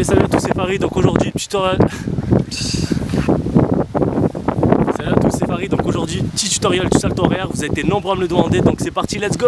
salut à tous, c'est Farid. Donc aujourd'hui, tutoriel. Salut à tous, c'est Farid. Donc aujourd'hui, petit tutoriel du salto arrière. Vous avez été nombreux à me le demander, donc c'est parti, let's go!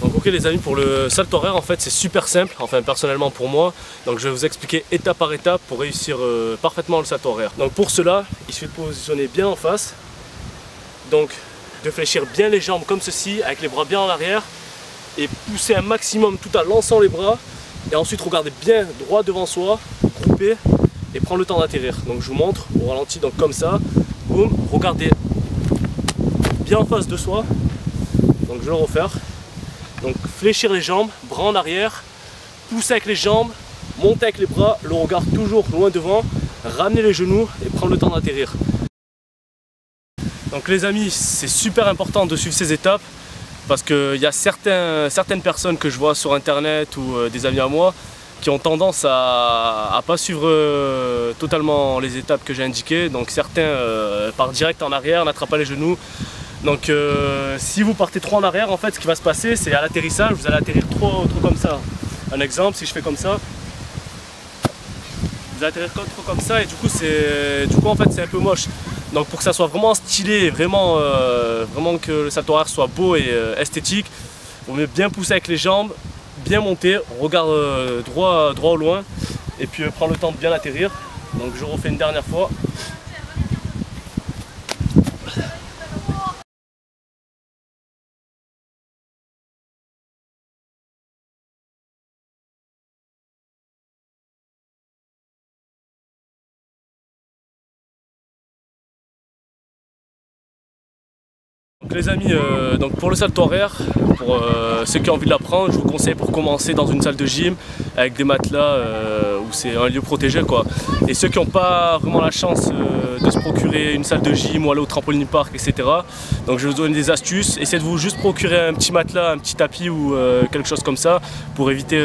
Donc ok les amis, pour le salto arrière en fait c'est super simple, enfin personnellement pour moi. Donc je vais vous expliquer étape par étape pour réussir parfaitement le salto arrière. Donc pour cela, il suffit de positionner bien en face. Donc de fléchir bien les jambes comme ceci, avec les bras bien en arrière. Et pousser un maximum tout en lançant les bras. Et ensuite regarder bien droit devant soi, grouper et prendre le temps d'atterrir. Donc je vous montre au ralenti, donc comme ça. Boum, regardez bien en face de soi. Donc je vais le refaire. Donc fléchir les jambes, bras en arrière, pousser avec les jambes, monter avec les bras, le regard toujours loin devant, ramener les genoux et prendre le temps d'atterrir. Donc les amis, c'est super important de suivre ces étapes parce qu'il y a certaines personnes que je vois sur internet ou des amis à moi qui ont tendance à pas suivre totalement les étapes que j'ai indiquées. Donc certains partent direct en arrière, n'attrapent pas les genoux. Donc si vous partez trop en arrière, en fait ce qui va se passer c'est à l'atterrissage, vous allez atterrir trop comme ça. Un exemple, si je fais comme ça, vous allez atterrir trop comme ça et du coup en fait c'est un peu moche. Donc pour que ça soit vraiment stylé, vraiment que le salto arrière soit beau et esthétique, on met bien pousser avec les jambes, bien monter, regard droit au loin et puis prendre le temps de bien atterrir. Donc je refais une dernière fois. Donc les amis, donc pour le salto arrière, pour ceux qui ont envie de l'apprendre, je vous conseille pour commencer dans une salle de gym avec des matelas où c'est un lieu protégé quoi. Et ceux qui n'ont pas vraiment la chance de se procurer une salle de gym ou aller au trampoline park, etc. Donc je vais vous donner des astuces. Essayez de vous juste procurer un petit matelas, un petit tapis ou quelque chose comme ça pour éviter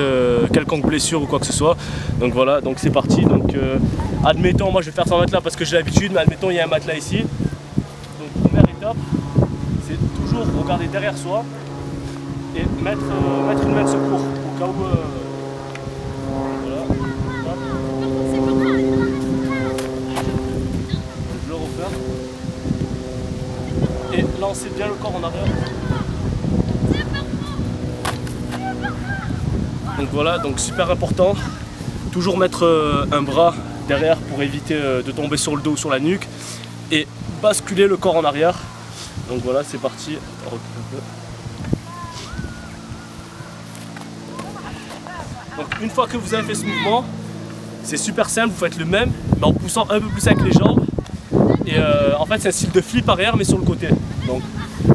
quelconque blessure ou quoi que ce soit. Donc voilà, donc c'est parti. Donc admettons, moi je vais faire sans matelas parce que j'ai l'habitude, mais admettons il y a un matelas ici. Donc première étape, c'est toujours regarder derrière soi et mettre une main de secours au cas où voilà. Je le refaire et lancer bien le corps en arrière. Donc voilà, donc super important, toujours mettre un bras derrière pour éviter de tomber sur le dos ou sur la nuque et basculer le corps en arrière. Donc voilà, c'est parti. Donc une fois que vous avez fait ce mouvement, c'est super simple, vous faites le même, mais en poussant un peu plus avec les jambes. Et en fait c'est un style de flip arrière mais sur le côté. Donc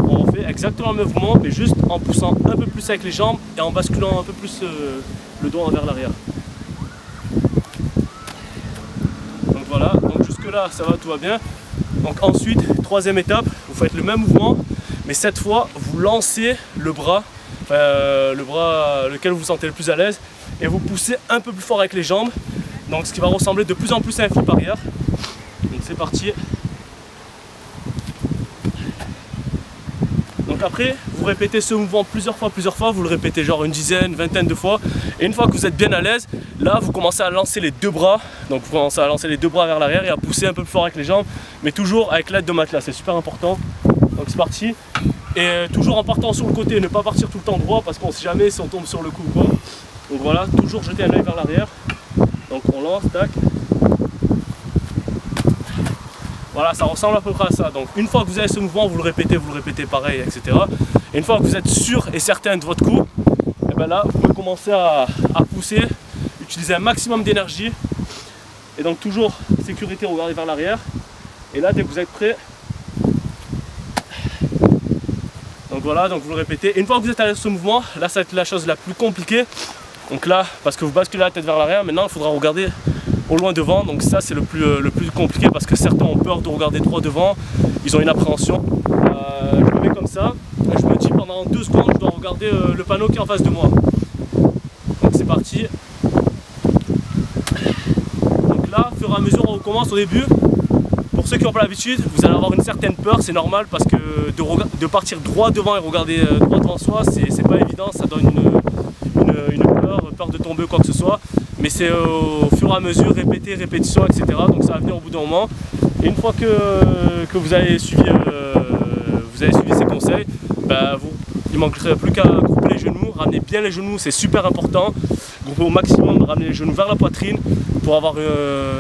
on fait exactement le même mouvement, mais juste en poussant un peu plus avec les jambes et en basculant un peu plus le dos vers l'arrière. Donc voilà, donc jusque là ça va, tout va bien. Donc ensuite, troisième étape, vous faites le même mouvement, mais cette fois vous lancez le bras, le bras lequel vous vous sentez le plus à l'aise, et vous poussez un peu plus fort avec les jambes, donc ce qui va ressembler de plus en plus à un flip arrière. Donc c'est parti. Donc après, vous répétez ce mouvement plusieurs fois, vous le répétez genre une dizaine, vingtaine de fois, et une fois que vous êtes bien à l'aise, là vous commencez à lancer les deux bras, donc vous commencez à lancer les deux bras vers l'arrière et à pousser un peu plus fort avec les jambes, mais toujours avec l'aide de matelas, c'est super important. Donc c'est parti, et toujours en partant sur le côté, ne pas partir tout le temps droit parce qu'on ne sait jamais si on tombe sur le coup ou quoi. Donc voilà, toujours jeter un œil vers l'arrière, donc on lance, tac. Voilà, ça ressemble à peu près à ça. Donc une fois que vous avez ce mouvement, vous le répétez pareil, etc. Et une fois que vous êtes sûr et certain de votre coup, et bien là, vous pouvez commencer à pousser, utiliser un maximum d'énergie. Et donc toujours sécurité, regardez vers l'arrière. Et là, dès que vous êtes prêt, donc voilà, donc vous le répétez. Et une fois que vous êtes à l'aise de ce mouvement, là ça va être la chose la plus compliquée. Donc là, parce que vous basculez la tête vers l'arrière, maintenant il faudra regarder au loin devant, donc ça c'est le plus compliqué parce que certains ont peur de regarder droit devant, ils ont une appréhension. Je me mets comme ça, et je me dis pendant 2 secondes je dois regarder le panneau qui est en face de moi. Donc c'est parti. Donc là, au fur et à mesure, on recommence au début. Pour ceux qui n'ont pas l'habitude, vous allez avoir une certaine peur, c'est normal parce que de partir droit devant et regarder droit devant soi, c'est pas évident, ça donne une peur de tomber ou quoi que ce soit. Mais c'est au fur et à mesure, répétition, etc. Donc ça va venir au bout d'un moment. Et une fois que vous avez suivi ces conseils, bah, il ne manquerait plus qu'à grouper les genoux, ramener bien les genoux, c'est super important. Grouper au maximum, ramener les genoux vers la poitrine pour avoir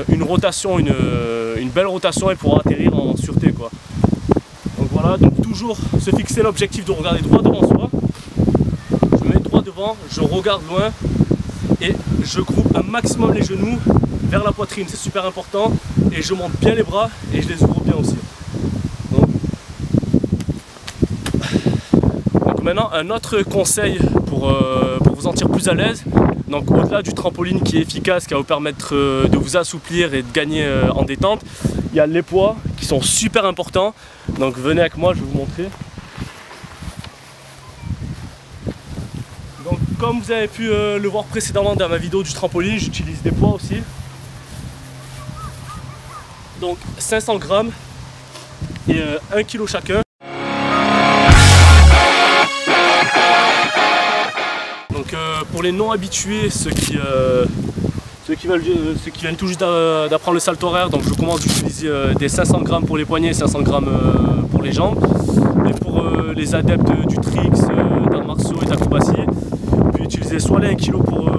une rotation, une belle rotation et pour atterrir en sûreté, quoi. Donc voilà, donc toujours se fixer l'objectif de regarder droit devant soi. Je mets droit devant, je regarde loin et je groupe un maximum les genoux vers la poitrine, c'est super important. Et je monte bien les bras et je les ouvre bien aussi. Donc maintenant, un autre conseil pour vous sentir plus à l'aise. Donc au-delà du trampoline qui est efficace, qui va vous permettre de vous assouplir et de gagner en détente, il y a les poids qui sont super importants. Donc venez avec moi, je vais vous montrer. Donc comme vous avez pu le voir précédemment dans ma vidéo du trampoline, j'utilise des poids aussi. Donc 500 grammes et 1 kg chacun. Donc pour les non habitués, ceux qui viennent tout juste d'apprendre le salto horaire, donc je recommande d'utiliser des 500 grammes pour les poignets et 500 grammes pour les jambes. Et pour les adeptes du tricks, d'arts martiaux et d'acrobatie, vous pouvez utiliser soit les 1 kg pour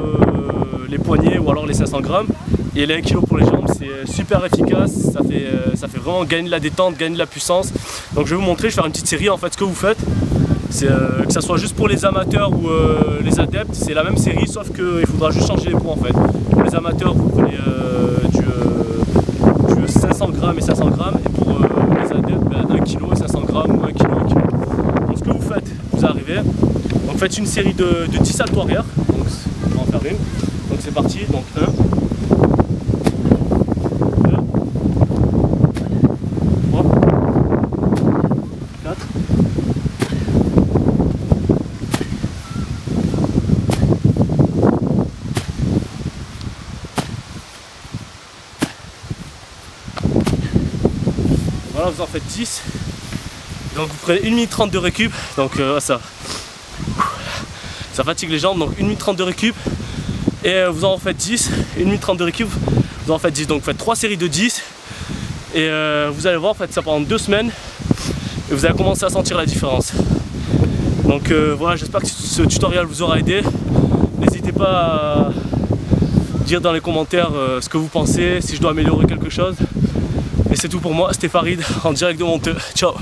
les poignets ou alors les 500 grammes. Et les 1 kg pour les jambes, c'est super efficace, ça fait vraiment gagner de la détente, gagner de la puissance. Donc je vais vous montrer, je vais faire une petite série en fait. Ce que vous faites, c'est que ça soit juste pour les amateurs ou les adeptes, c'est la même série sauf qu'il faudra juste changer les poids en fait. Pour les amateurs, vous prenez du 500 grammes et 500 grammes, et pour les adeptes, 1 kg et 500 grammes ou 1 kg et 1 kg. Donc ce que vous faites, vous arrivez, donc faites une série de 10 saltos arrière, donc on va en faire une. Donc c'est parti, donc 1. Voilà, vous en faites 10. Donc vous prenez 1 minute 30 de récup. Donc ça fatigue les jambes. Donc 1 minute 30 de récup. Et vous en faites 10. 1 minute 30 de récup, vous en faites 10. Donc vous faites 3 séries de 10. Et vous allez voir, faites ça pendant 2 semaines. Et vous allez commencer à sentir la différence. Donc voilà, j'espère que ce tutoriel vous aura aidé. N'hésitez pas à dire dans les commentaires ce que vous pensez, si je dois améliorer quelque chose. Et c'est tout pour moi, c'était Farid en direct de Monteux. Ciao.